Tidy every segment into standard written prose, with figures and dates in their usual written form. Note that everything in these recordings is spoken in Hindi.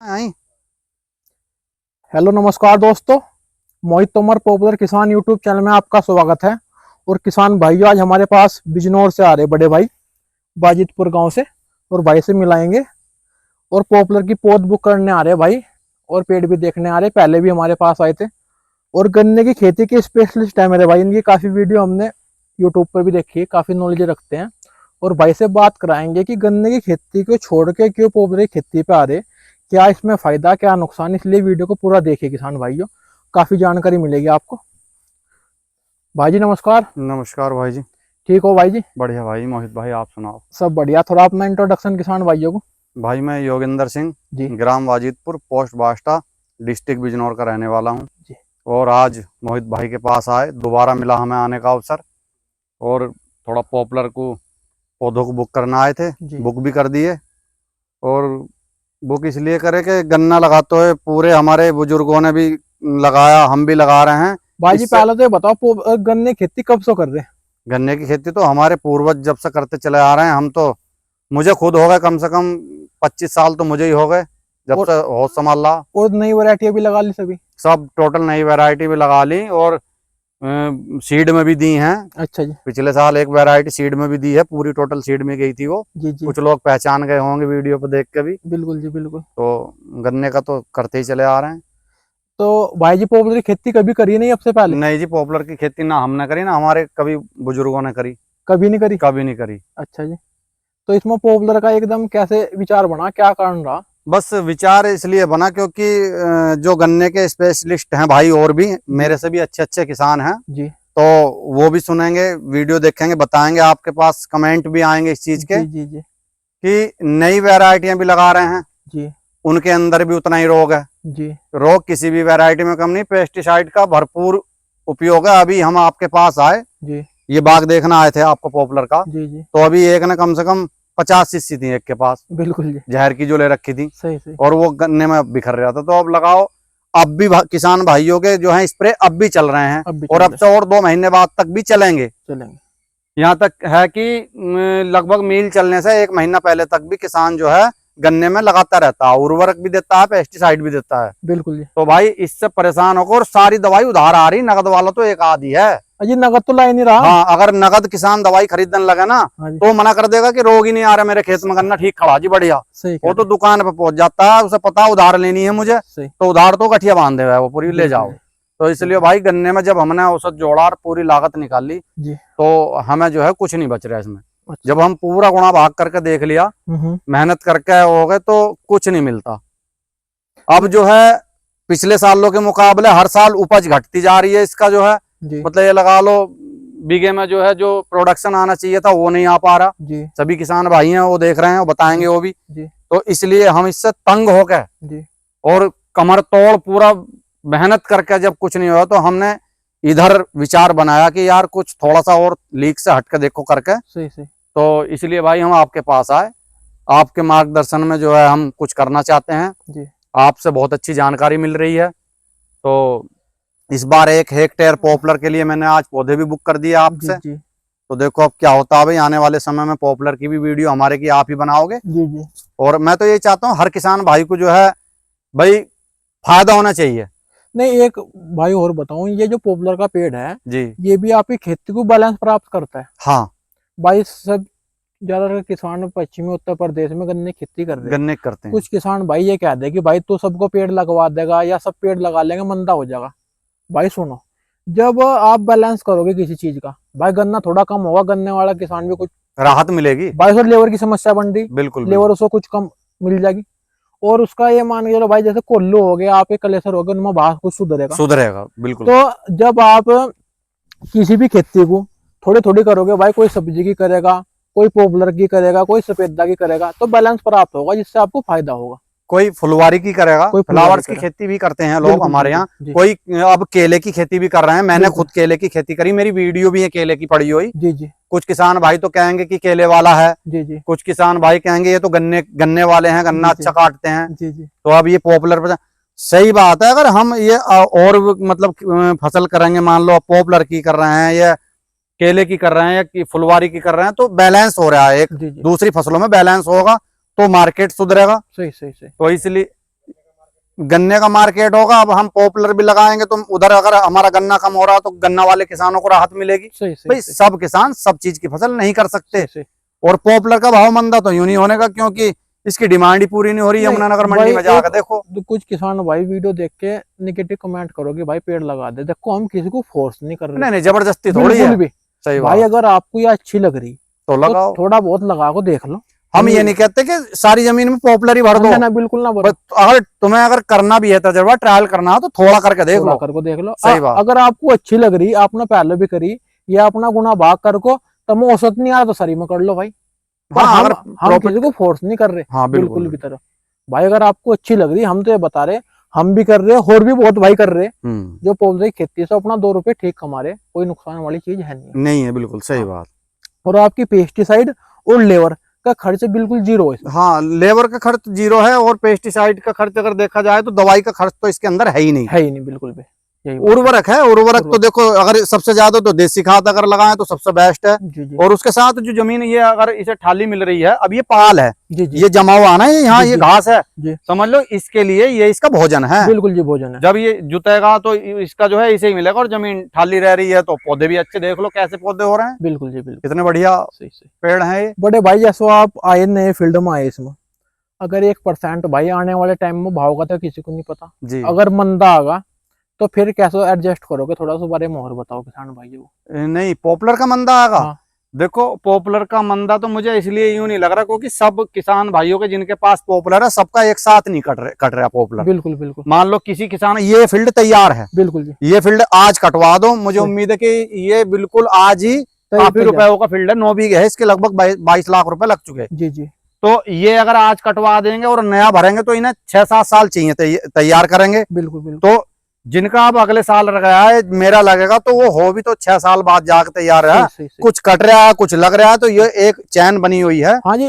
आई। हेलो नमस्कार दोस्तों, मोहित तोमर पॉपुलर किसान यूट्यूब चैनल में आपका स्वागत है। और किसान भाइयों, आज हमारे पास बिजनौर से आ रहे बड़े भाई बाजितपुर गांव से, और भाई से मिलाएंगे। और पॉपुलर की पौध बुक करने आ रहे भाई, और पेड़ भी देखने आ रहे। पहले भी हमारे पास आए थे, और गन्ने की खेती के स्पेशलिस्ट है मेरे भाई। इनकी काफ़ी वीडियो हमने यूट्यूब पर भी देखी है, काफ़ी नॉलेज रखते हैं। और भाई से बात कराएंगे कि गन्ने की खेती को छोड़ के क्यों पॉपुलर खेती पे आ रहे, क्या इसमें फायदा क्या नुकसान। इसलिए वीडियो को पूरा देखिए किसान भाइयों, काफी जानकारी मिलेगी आपको। भाई जी नमस्कार। नमस्कार भाई जी। ठीक हो भाई जी? बढ़िया भाई मोहित भाई, आप सुनाओ। सब बढ़िया। थोड़ा अपना इंट्रोडक्शन किसान भाइयों को। भाई मैं योगेंद्र सिंह, जी ग्राम वाजिदपुर, पोस्ट बास्टा, डिस्ट्रिक्ट बिजनौर का रहने वाला हूँ। जी और आज मोहित भाई के पास आए, दोबारा मिला हमें आने का अवसर। और थोड़ा पॉपुलर को पौधों को बुक करना आए थे, जी बुक भी कर दिए। और बुक इसलिए करे कि गन्ना लगाते हुए पूरे हमारे बुजुर्गों ने भी लगाया, हम भी लगा रहे हैं। भाई जी पहले तो ये बताओ, गन्ने की खेती कब से कर रहे हैं? गन्ने की खेती तो हमारे पूर्वज जब से करते चले आ रहे हैं। हम तो, मुझे खुद हो गए कम से कम 25 साल तो मुझे ही हो गए जब से होश संभाल रहा। और नई वैरायटी भी लगा ली सभी? सब टोटल नई वैरायटी भी लगा ली, और सीड में भी दी हैं। अच्छा जी। पिछले साल एक वैरायटी सीड में भी दी है, पूरी टोटल सीड में गई थी वो। जी जी कुछ लोग पहचान गए होंगे वीडियो पर देख के भी। बिल्कुल जी बिल्कुल। तो गन्ने का तो करते ही चले आ रहे हैं। तो भाई जी पॉपुलर की खेती कभी करी नहीं अब से पहले? नहीं जी, पॉपुलर की खेती ना हमने करी, ना हमारे कभी बुजुर्गों ने करी। कभी नहीं करी? कभी नहीं करी। अच्छा जी। तो इसमें पॉपुलर का एकदम कैसे विचार बना, क्या कारण रहा? बस विचार इसलिए बना क्योंकि जो गन्ने के स्पेशलिस्ट हैं भाई, और भी मेरे से भी अच्छे अच्छे किसान हैं जी तो वो भी सुनेंगे, वीडियो देखेंगे, बताएंगे। आपके पास कमेंट भी आएंगे इस चीज के जी जी जी कि नई वैरायटियां भी लगा रहे हैं, जी उनके अंदर भी उतना ही रोग है। जी रोग किसी भी वैरायटी में कम नहीं, पेस्टिसाइड का भरपूर उपयोग है। अभी हम आपके पास आए, जी ये बाग देखना आए थे आपको पॉपुलर का, जी जी तो अभी एक ने कम से कम 50 शीशी थी एक के पास, बिल्कुल जी। जहर की जो ले रखी थी। सही सही। और वो गन्ने में बिखर रहा था। तो अब लगाओ, अब भी किसान भाइयों के जो है स्प्रे अब भी चल रहे हैं, अब भी और अब से और 2 महीने बाद तक भी चलेंगे। चलेंगे। यहाँ तक है कि लगभग मील चलने से 1 महीना पहले तक भी किसान जो है गन्ने में लगाता रहता है, उर्वरक भी देता है, पेस्टिसाइड भी देता है। बिल्कुल जी। तो भाई इससे परेशान होकर, और सारी दवाई उधार आ रही, नगद वाला तो एक आधी है। अजी नगद तो ला नहीं रहा। हाँ, अगर नगद किसान दवाई खरीदने लगे ना, हाँ जी। तो मना कर देगा कि रोग ही नहीं आ रहा मेरे खेत में, गन्ना ठीक खड़ा जी बढ़िया। सही वो तो दुकान पे पहुंच जाता है, उसे पता उधार लेनी है मुझे, सही। तो उधार तो गठिया बांधे हुआ है वो पूरी ले जाओ। बिल्कुल तो इसलिए भाई गन्ने में जब हमने औसत जोड़ा और पूरी लागत निकाली, जी। तो हमें जो है कुछ नहीं बच रहा है इसमें। अच्छा। जब हम पूरा गुणा भाग करके देख लिया, मेहनत करके हो गए, तो कुछ नहीं मिलता। अब जो है पिछले सालों के मुकाबले हर साल उपज घटती जा रही है इसका जो है। जी मतलब ये लगा लो, बीघे में जो है जो प्रोडक्शन आना चाहिए था वो नहीं आ पा रहा। जी सभी किसान भाई हैं, वो देख रहे हैं, वो बताएंगे वो भी। जी तो इसलिए हम इससे तंग हो गए, जी और कमर तोड़ पूरा मेहनत करके जब कुछ नहीं हुआ, तो हमने इधर विचार बनाया कि यार कुछ थोड़ा सा और लीक से हट के देखो करके। सही सही। तो इसलिए भाई हम आपके पास आए, आपके मार्गदर्शन में जो है हम कुछ करना चाहते हैं। जी आपसे बहुत अच्छी जानकारी मिल रही है। तो इस बार 1 हेक्टेयर पॉपुलर के लिए मैंने आज पौधे भी बुक कर दिए आपसे। जी तो देखो अब क्या होता है भाई, आने वाले समय में पॉपुलर की भी वीडियो हमारे की आप ही बनाओगे। जी जी। और मैं तो ये चाहता हूँ हर किसान भाई को जो है भाई फायदा होना चाहिए। नहीं, एक भाई और बताऊं, ये जो पॉपुलर का पेड़ है जी ये भी आपकी खेती को बैलेंस प्राप्त करता है। हाँ, भाई सब ज्यादातर किसान पश्चिमी उत्तर प्रदेश में गन्ने की खेती कर रहे हैं। गन्ने करते हैं। कुछ किसान भाई ये कहते हैं कि भाई तू सबको पेड़ लगवा देगा या सब पेड़ लगा लेंगे, मंदा हो जाएगा। भाई सुनो, जब आप बैलेंस करोगे किसी चीज का, भाई गन्ना थोड़ा कम होगा, गन्ने वाला किसान भी कुछ राहत मिलेगी। भाई सर लेबर की समस्या बन रही, बिल्कुल लेबर उसको कुछ कम मिल जाएगी। और उसका ये मान के चलो भाई, जैसे कोल्लू हो गया, आपके कलेसर हो गया, उनमें भाव कुछ सुधरेगा। सुधरेगा बिल्कुल। तो जब आप किसी भी खेती को थोड़ी थोड़ी करोगे भाई, कोई सब्जी की करेगा, कोई पॉपुलर की करेगा, कोई सफेदा की करेगा, तो बैलेंस प्राप्त होगा, जिससे आपको फायदा होगा। कोई फुलवारी की करेगा, कोई फ्लावर्स की खेती भी करते हैं लोग हमारे यहाँ। कोई अब केले की खेती भी कर रहे हैं, मैंने खुद केले की खेती करी, मेरी वीडियो भी है केले की पड़ी हुई। जी जी। कुछ किसान भाई तो कहेंगे कि केले वाला है, जी जी। कुछ किसान भाई कहेंगे ये तो गन्ने वाले हैं, गन्ना अच्छा काटते हैं। जी जी। तो अब ये पॉपुलर सही बात है। अगर हम ये और मतलब फसल करेंगे, मान लो पॉपुलर की कर रहे हैं या केले की कर रहे हैं या फुलवारी की कर रहे हैं, तो बैलेंस हो रहा है। एक दूसरी फसलों में बैलेंस होगा तो मार्केट सुधरेगा। सही सही सही। तो इसलिए गन्ने का मार्केट होगा, अब हम पॉपुलर भी लगाएंगे तो उधर अगर हमारा गन्ना कम हो रहा तो गन्ना वाले किसानों को राहत मिलेगी। सही सही भाई सही, सब किसान सब चीज की फसल नहीं कर सकते, सही, और पॉपुलर का भाव मंदा तो यूं नहीं होने का, क्योंकि इसकी डिमांड ही पूरी नहीं हो रही। नहीं, यमुनानगर मंडी भाई में जाकर एक- देखो, कुछ किसान भाई वीडियो देख के नेगेटिव कमेंट करोगे भाई पेड़ लगा दे। देखो हम किसी को फोर्स नहीं कर रहे, नहीं नहीं जबरदस्ती थोड़ी बिल्कुल है। भी। सही भाई बात, अगर आपको ये अच्छी लग रही तो तो लगाओ। थोड़ा बहुत लगा को देख लो। हम ये नहीं कहते कि सारी जमीन में पॉपुलर ही भर दो, ना बिल्कुल ना, बस अगर तुम्हें अगर करना भी है तजर्बा, ट्रायल करना हो तो थोड़ा करके देख लो। करके देख लो। सही बात। अगर आपको अच्छी लग रही, आपने पहले भी करी या अपना गुना भाग कर को, तब औसत नहीं आ तो सरी में कर लो भाई। पर हाँ, हम अगर किसी को फोर्स नहीं कर रहे, हाँ बिल्कुल भी तरह। भाई अगर आपको अच्छी लग रही, हम तो ये बता रहे, हम भी कर रहे हैं और भी बहुत भाई कर रहे हैं जो पौधे की खेती से अपना 2 रुपए ठीक कमा रहे, कोई नुकसान वाली चीज है नहीं है, बिल्कुल सही हाँ। बात। और आपकी पेस्टिसाइड और लेबर का खर्च बिल्कुल जीरो है इसमें। हाँ, लेबर का खर्च जीरो है, और पेस्टिसाइड का खर्च अगर देखा जाए तो दवाई का खर्च तो इसके अंदर है ही नहीं। है ही नहीं, बिल्कुल भी। यही बात है। उर्वरक है, उर्वरक तो देखो अगर सबसे ज्यादा तो देसी खाद अगर लगाएं तो सबसे बेस्ट है। जी जी और उसके साथ जो जमीन ये अगर इसे ठाली मिल रही है, अब ये पाल है, जी जी, ये जमा हुआ ना, ये यहाँ जी, ये जी, घास है, जी। समझ लो इसके लिए ये इसका भोजन है। बिल्कुल जी भोजन है। जब ये जुतेगा तो इसका जो है इसे ही मिलेगा, और जमीन ठाली रह रही है तो पौधे भी अच्छे, देख लो कैसे पौधे हो रहे हैं, बिल्कुल जी बिल्कुल, कितने बढ़िया सही सही। पेड़ हैं ये। बड़े भाई जैसे आप आए नए फील्ड में आए इसमें, अगर 1% भाई आने वाले टाइम में भाव का तो किसी को नहीं पता। जी, अगर मंदा आगा तो फिर कैसे एडजस्ट करोगे, थोड़ा सा बारे में और बताओ किसान भाई को। नहीं पॉपुलर का मंदा आएगा। हाँ। देखो पॉपुलर का मंदा तो मुझे इसलिए यूं नहीं लग रहा, क्योंकि सब किसान भाइयों के जिनके पास पॉपुलर है सबका एक साथ नहीं कट रहा पॉपुलर। बिल्कुल बिल्कुल, मान लो किसी किसान, ये फील्ड तैयार है, बिल्कुल जी, ये फील्ड आज कटवा दो, मुझे जी। उम्मीद है कि ये बिल्कुल आज ही तैयार, काफी रुपयों का फील्ड है, 9 बीघे है, इसके लगभग 22 लाख रुपए लग चुके हैं। जी जी, तो ये अगर आज कटवा देंगे और नया भरेंगे तो इन्हें 6-7 साल चाहिए तैयार करेंगे। बिल्कुल बिल्कुल, तो जिनका अब अगले साल लग गया है, मेरा लगेगा तो वो हो भी तो 6 साल बाद जाकर तैयार है। सही, सही, सही। कुछ कट रहा है, कुछ लग रहा है, तो ये एक चैन बनी हुई है। हाँ जी,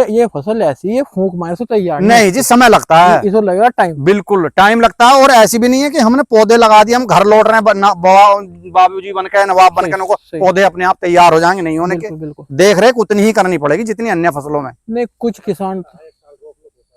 ये फसल ऐसी है फूंक मारे से तैयार नहीं जी, समय लगता है, इसे लगेगा टाइम। बिल्कुल टाइम लगता है। और ऐसी भी नहीं है कि हमने पौधे लगा दिए हम घर लौट रहे हैं, बाबूजी बन के नवाब बन के, पौधे अपने आप तैयार हो जाएंगे, नहीं होने के। बिल्कुल, देख रेख उतनी ही करनी पड़ेगी जितनी अन्य फसलों में। नहीं कुछ किसान,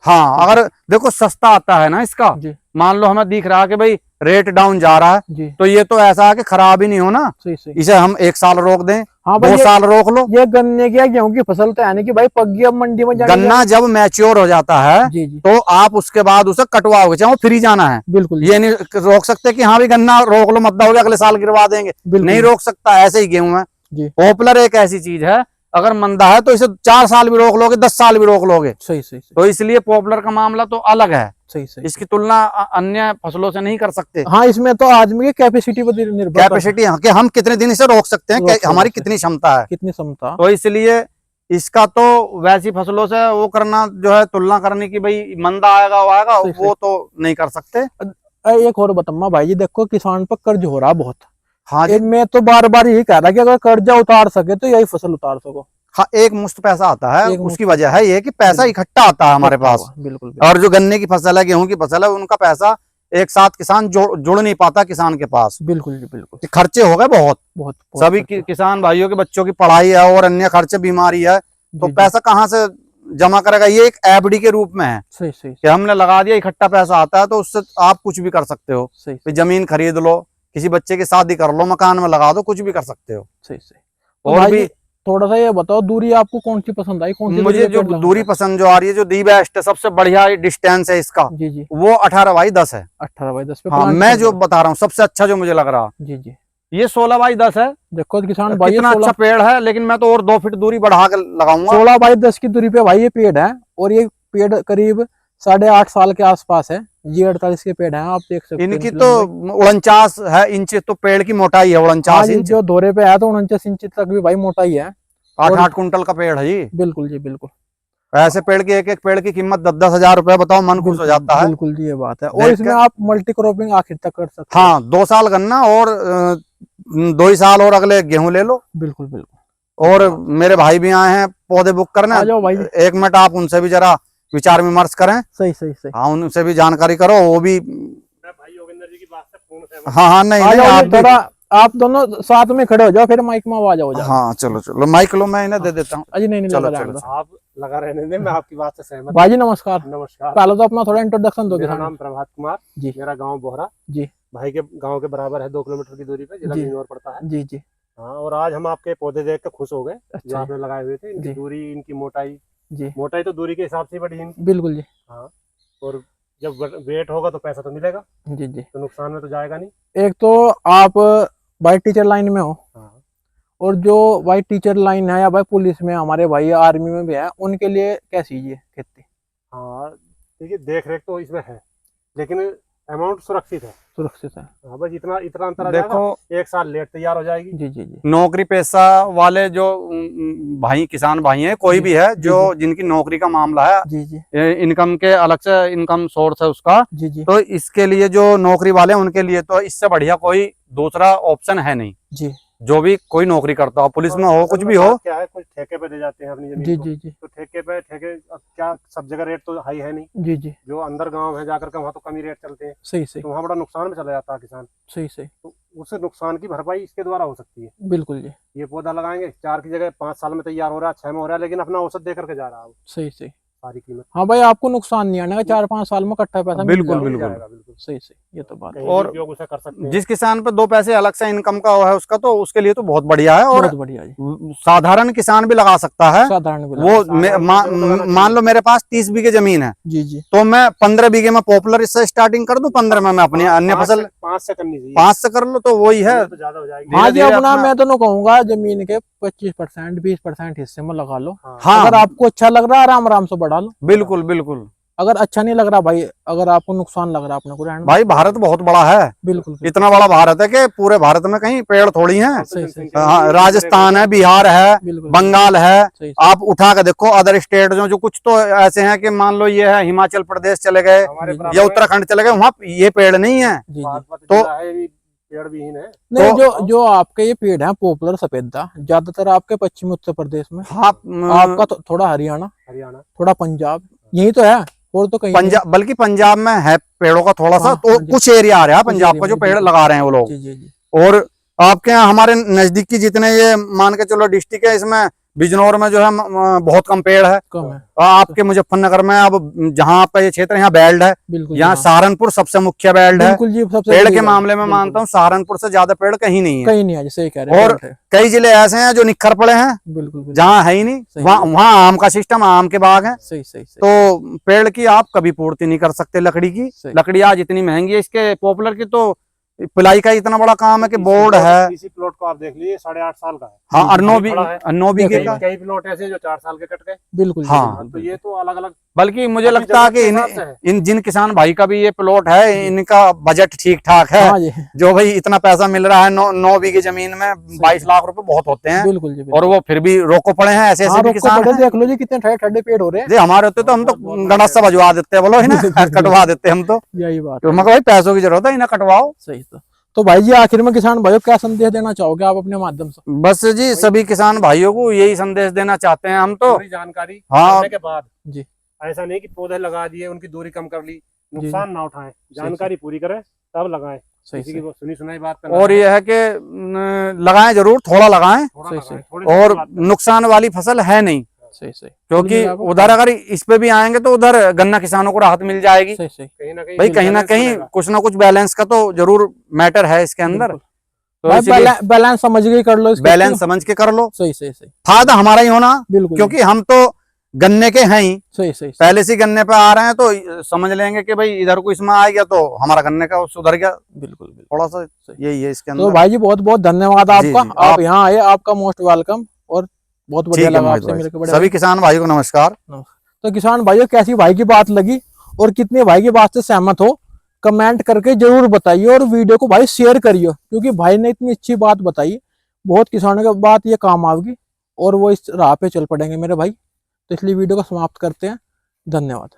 हाँ, अगर देखो सस्ता आता है ना इसका, जी मान लो हमें दिख रहा है कि भाई रेट डाउन जा रहा है, जी, तो ये तो ऐसा है कि खराब ही नहीं हो ना, सही सही। इसे हम 1 साल रोक दें, हाँ 2 भाई, साल रोक लो। ये गन्ने की या गेहूं की फसल तो है नहीं कि भाई पक गई अब मंडी में जाके गन्ना जब मैच्योर हो जाता है जी जी, तो आप उसके बाद उसे कटवाओगे, चाहे वो फ्री जाना है। बिल्कुल ये नहीं रोक सकते कि हाँ भी गन्ना रोक लो, मत हो अगले साल गिरवा देंगे, बिल्कुल नहीं रोक सकता। ऐसे ही गेहूं है, जी, पॉपुलर एक ऐसी चीज है, अगर मंदा है तो इसे 4 साल भी रोक लोगे, 10 साल भी रोक लोगे। सही सही सही, तो इसलिए पॉपुलर का मामला तो अलग है, सही सही। इसकी तुलना अन्य फसलों से नहीं कर सकते। हाँ इसमें तो आदमी की कैपेसिटी पर निर्भर करता है, कैपेसिटी कि हम कितने दिन इसे रोक सकते हैं, रोक सकते हमारी हैं। कितनी क्षमता है, कितनी क्षमता। तो इसलिए इसका तो वैसी फसलों से वो करना जो है, तुलना करने की भाई मंदा आएगा वो आएगा, सही, वो तो नहीं कर सकते। एक और बताऊंगा भाई जी, देखो किसान पर कर्ज हो रहा बहुत। हाँ जी, मैं तो बार बार यही कह रहा कि अगर कर्जा उतार सके तो यही फसल उतार सको। हाँ, एक मुश्त पैसा आता है, एक उसकी वजह है ये कि पैसा बिल्कुल। इकट्ठा आता है हमारे पास। बिल्कुल बिल्कुल, और जो गन्ने की फसल है, गेहूं की फसल है, उनका पैसा एक साथ किसान जुड़ नहीं पाता किसान के पास, बिल्कुल जी बिल्कुल, खर्चे हो गए बहुत। बहुत सभी किसान भाइयों के बच्चों की पढ़ाई है और अन्य खर्चे, बीमारी है, तो पैसा कहाँ से जमा करेगा। ये एक एफडी के रूप में है सही सही कि हमने लगा दिया, इकट्ठा पैसा आता है, तो उससे आप कुछ भी कर सकते हो। सही जमीन खरीद लो, किसी बच्चे की शादी कर लो, मकान में लगा दो, कुछ भी कर सकते हो। सही सही। और भी थोड़ा सा ये बताओ, दूरी आपको कौन सी पसंद आई, कौन सी मुझे जो दूरी पसंद जो आ रही है, जो दी बेस्ट है, सबसे बढ़िया डिस्टेंस है इसका, जी जी, वो 18/10 है। 18/10 पे हाँ, मैं जो बता रहा हूँ सबसे अच्छा जो मुझे लग रहा, जी जी, ये 16/10 है। देखो किसान भाई कितना अच्छा पेड़ है, लेकिन मैं तो और 2 फीट दूरी बढ़ा कर लगाऊंगा। 16/10 की दूरी पे भाई ये पेड़ है, और ये पेड़ करीब 8.5 साल के आसपास है। ये 48 के पेड़ हैं, आप देख सकते हैं। इनकी तो 49 है इंच तो पेड़ की मोटाई है, 49 इंच। जो दौरे पे है तो 49 इंच तक भी भाई मोटाई है। 8-8 कुंटल का पेड़ है जी। बिल्कुल जी बिल्कुल, ऐसे पेड़ की एक पेड़ की कीमत 10-10 हजार रुपए, बताओ, मन खुश हो जाता है। बिल्कुल जी, ये बात है। और इसमें आप मल्टी क्रॉपिंग आखिर तक कर सकते हाँ, 2 साल गन्ना और 2 ही साल और अगले गेहूं ले लो। बिल्कुल बिल्कुल। और मेरे भाई भी आए हैं पौधे बुक करने, आ जाओ भाई, 1 मिनट आप उनसे भी जरा विचार विमर्श करें। सही सही सही। हाँ, उनसे भी जानकारी करो, वो भी। भाई योगेंद्र जी की बात से पूर्ण सहमत। हाँ हाँ, नहीं नहीं, आप भी। आप दोनों साथ में खड़े हो जाओ, फिर माइक में आवाज हो जाओ। हाँ, चलो चलो, माइक लो, मैं इन्हें दे देता हूँ। अजी नहीं चलो, लगा चलो। आप लगा रहने दे, मैं आपकी बात से सहमत हूं। भाई जी नमस्कार। नमस्कार। पहले तो अपना थोड़ा इंट्रोडक्शन दो मेरा किसान। नाम प्रभात कुमार जी। मेरा गांव बोहरा जी भाई के गांव के बराबर है, 2 किलोमीटर की दूरी पे जिला जी बिजनौर पड़ता है। जी जी हाँ, और आज हम आपके पौधे देख के खुश हो गए जो अच्छा आपने लगाए हुए थे। इनकी जी दूरी, इनकी मोटाई जी मोटाई तो दूरी के हिसाब से ही बढ़ी इनकी। बिल्कुल जी। हाँ, और जब वेट होगा तो पैसा तो मिलेगा, जी जी। तो नुकसान में तो जाएगा नहीं। एक तो आप भाई टीचर लाइन में हो, हाँ, और जो भाई टीचर लाइन है या भाई पुलिस में, हमारे भाई आर्मी में भी है, उनके लिए कैसी है खेती? हाँ, देखिए देख रेख तो इसमें है, लेकिन अमाउंट सुरक्षित है। सुरक्षित है। हाँ, बस इतना इतना अंतर आ देखो, जाएगा, 1 साल लेट तैयार हो जाएगी। जी जी जी नौकरी पेशा वाले जो भाई किसान भाई हैं, कोई जी, भी है जी, जो जिनकी नौकरी का मामला है, जी जी इनकम के अलग से इनकम सोर्स है उसका, जी जी तो इसके लिए जो नौकरी वाले हैं उनके लिए तो इससे बढ़िया कोई दूसरा ऑप्शन है नहीं। जी जो भी कोई नौकरी करता हो, पुलिस में और हो, असल कुछ में भी हो। बात क्या है, कुछ ठेके पे दे जाते हैं अपनी जी जमीन को, जी जी तो ठेके अब क्या सब जगह रेट तो हाई है नहीं। जी जी जो अंदर गांव है जाकर के वहाँ तो कम ही रेट चलते हैं, सही सही तो वहाँ बड़ा नुकसान में चला जाता है किसान। सही सही तो उस नुकसान की भरपाई इसके द्वारा हो सकती है। बिल्कुल जी। ये पौधा लगाएंगे, 4 की जगह 5 साल में तैयार हो रहा है, 6 में हो रहा है, लेकिन अपना औसत दे करके जा रहा है वो सही सही। सारी कीमत। हाँ भाई, आपको नुकसान नहीं आने का, 4-5 साल में इकट्ठा पैसा मिल बिल्कुल, जाएगा। मिल बिल्कुल। जाएगा, बिल्कुल। सही सही, ये तो बात है। कहीं और भी उपयोग उसे कर सकते हैं। जिस किसान पे 2 पैसे अलग से इनकम का है उसका, तो उसके लिए तो बहुत बढ़िया है। और बहुत बढ़िया जी। साधारण किसान भी लगा सकता है। साधारण भी वो लगा। मान लो मेरे पास 30 बीघे जमीन है, जी जी तो मैं 15 बीघे में पॉपुलर इससे स्टार्टिंग कर दूं, 15 में मैं अपनी अन्य फसल 5 से करनी चाहिए, 5 से कर लो, तो वही है। तो ज्यादा हो जाएगी। हाँ जी। धीरे-धीरे अपना अपना- मैं तो कहूंगा जमीन के 25% 20% हिस्से में लगा लो। हाँ, हाँ, अगर आपको अच्छा लग रहा है आराम आराम से बढ़ा लो। बिल्कुल बिल्कुल। अगर अच्छा नहीं लग रहा भाई, अगर आपको नुकसान लग रहा है अपने को रहने दो। भाई भारत बहुत बड़ा है, बिल्कुल बिल्कुल। इतना बड़ा भारत है कि पूरे भारत में कहीं पेड़ थोड़ी हैं। तो सही, जनसंख्या हाँ, भी राजस्थान है, बिहार है, बिल्कुल बंगाल है, सही सही। आप उठा के देखो अदर स्टेट जो कुछ तो ऐसे हैं कि मान लो ये है हिमाचल प्रदेश चले गए हमारे जी, बराबर या है। उत्तराखंड चले गए, वहां ये पेड़ नहीं है। जी जी। बागमती तो- जिला है, ये भी पेड़ विहीन है। नहीं, तो- जो जो आपके ये पेड़ है पॉपुलर सफेदा, ज्यादातर आपके पश्चिमी उत्तर प्रदेश में, हाँ, आपका तो थोड़ा हरियाणा, हरियाणा, थोड़ा पंजाब, यही तो है, और तो कहीं पंजाब, बल्कि पंजाब में है पेड़ों का थोड़ा सा, हाँ, तो हाँ जी। कुछ एरिया आ रहा है कुछ पंजाब एरिया का जो में, पेड़ जी, लगा रहे हैं वो लोग। जी जी जी और आपके यहाँ हमारे नजदीक की जितने ये मान के चलो डिस्ट्रिक्ट है, इसमें बिजनौर में जो है बहुत कम पेड़ है। कम है। आपके मुजफ्फरनगर में, अब जहाँ आपका ये क्षेत्र है, यहाँ बेल्ट है, बिल्कुल यहाँ जी, हाँ। सहारनपुर सबसे मुख्य बेल्ट है। बिल्कुल जी, सबसे पेड़ बड़ी के बात, मामले में बिल्कुल। मानता हूँ सहारनपुर से ज्यादा पेड़ कहीं नहीं है। कहीं नहीं है, जैसे कह रहे हैं, और बेल्ट है। कई जिले ऐसे हैं जो निखर पड़े हैं, बिल्कुल बिल्कुल। जहाँ है ही नहीं, सही। वहाँ आम का सिस्टम, आम के बाग है। सही सही सही तो पेड़ की आप कभी पूर्ति नहीं कर सकते, लकड़ी की। सही। लकड़ी आज इतनी महंगी है, इसके पॉपुलर की तो पिलाई का इतना बड़ा काम है कि बोर्ड है। इसी प्लॉट को आप देख लीजिए, 8.5 साल का है। हाँ, और अभी खड़ा है। 9 बीघे कई का। कई प्लॉट ऐसे जो 4 साल के कट गए। बिल्कुल जी, हाँ। बिल्कुल, तो ये तो अलग अलग, बल्कि मुझे अपनी लगता है कि जरूरत के हिसाब से है। इन जिन किसान भाई का भी ये प्लॉट है, इनका बजट ठीक ठाक है। हाँ जी, जो भाई इतना पैसा मिल रहा है, 9 बीघे जमीन में 22 लाख रुपए बहुत होते हैं। बिल्कुल जी, बिल्कुल। और वो फिर भी रोको पड़े हैं, ऐसे हाँ, ऐसे भी रोको किसान पड़े, हैं। देख लो जी कितने ठंडे ठंडे पेड़ हो रहे हैं। जी हमारे होते तो हम तो बहुत गणस से बजवा देते, बोलो ही ना, बिल्कुल। कटवा देते हम तो। यही बात तो है। मगर भाई पैसों की जरूरत है, इन्हें कटवाओ। सही। तो भाई जी आखिर में किसान भाइयों क्या संदेश देना चाहोगे आप अपने माध्यम से? बस जी सभी किसान भाइयों को यही संदेश देना चाहते हैं हम तो। पूरी जानकारी हाँ। करने के बाद जी ऐसा नहीं कि पौधे लगा दिए, उनकी दूरी कम कर ली, नुकसान ना उठाएं, जानकारी पूरी करें तब लगाएं। सही किसी सही। की वो सुनी सुनाई बात पे ना और रहें, ये है कि लगाएं जरूर, थोड़ा लगाएं, थोड़ा सही, लगाएं, सही। थोड़ी सी और बात करें। नुकसान वाली फसल है नहीं, सही सही। क्योंकि बिल्कुल आपको- उधर अगर इस पे भी आएंगे तो उधर गन्ना किसानों को राहत मिल जाएगी। सही सही। कहीं ना कहीं भाई कहीं ना बैलेंस कहीं बनेगा। कुछ ना कुछ बैलेंस का तो जरूर मैटर है इसके अंदर। बिल्कुल। तो भाई इसीलिए बैलेंस समझ के ही कर लो इसको। बैलेंस समझ के कर लो, सही सही सही। फायदा हमारा ही होना, बिल्कुल क्योंकि हम तो गन्ने के हैं ही, सही सही सही। पहले से गन्ने पे आ रहे हैं, तो समझ लेंगे कि भाई इधर को इसमें आ गया तो हमारा गन्ने का सुधर गया बिल्कुल बिल्कुल। थोड़ा सा, यही है इसके तो अंदर। भाई जी बहुत बहुत धन्यवाद जी, आपका, जी, आप यहाँ आए, आपका मोस्ट वेलकम, और बहुत बढ़िया ठीक है लगा मोहित आपसे भाई। मिलकर। बड़े सभी किसान भाइयों को नमस्कार। तो किसान भाइयों कैसी भाई की बात लगी और कितने भाई की बात से सहमत हो, कमेंट करके जरूर बताइए, और वीडियो को भाई शेयर करिए, क्योंकि भाई ने इतनी अच्छी बात बताई, बहुत किसानों के बात ये काम आएगी और वो इस राह पे चल पड़ेंगे मेरे भाई। तो इसलिए वीडियो को समाप्त करते हैं। धन्यवाद।